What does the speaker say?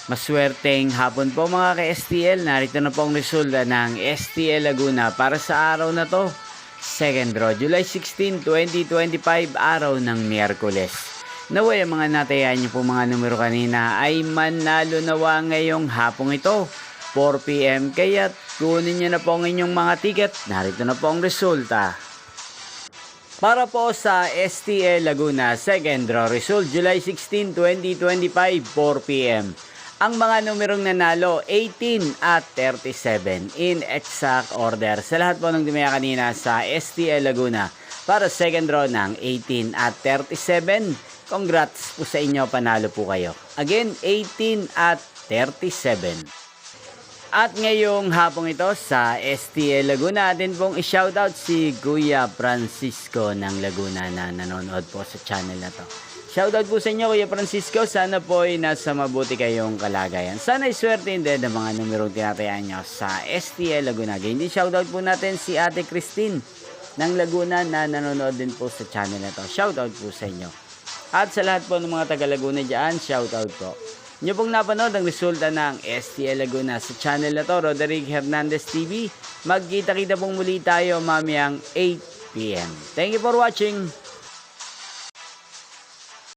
Maswerteng hapon po mga ka-STL. Narito na po ang resulta ng STL Laguna para sa araw na to. Second draw, July 16, 2025, araw ng Miyerkules. Naway ang mga natayan niyo po mga numero kanina ay manalo nawa ngayong hapong ito. 4 PM, kaya kunin niyo na po ang inyong mga ticket. Narito na po ang resulta. Para po sa STL Laguna, second draw result, July 16, 2025, 4 PM. Ang mga numerong nanalo, 18 at 37 in exact order. Sa lahat po ng dumaya kanina sa STL Laguna para second draw ng 18 at 37. Congrats po sa inyo, panalo po kayo. Again, 18 at 37. At ngayong hapong ito sa STL Laguna, atin pong i-shoutout si Kuya Francisco ng Laguna na nanonood po sa channel na to. Shoutout po sa inyo Kuya Francisco, sana po ay nasa mabuti kayong kalagayan. Sana iswerte din ang mga numerong tinatayaan nyo sa STL Laguna. Hindi shoutout po natin si Ate Christine ng Laguna na nanonood din po sa channel na to. Shoutout po sa inyo. At sa lahat po ng mga taga Laguna dyan, shoutout po. Nyo pong napanood ang resulta ng STL Laguna sa channel na to, Roderick Hernandez TV. Magkita-kita pong muli tayo mamayang 8 PM. Thank you for watching.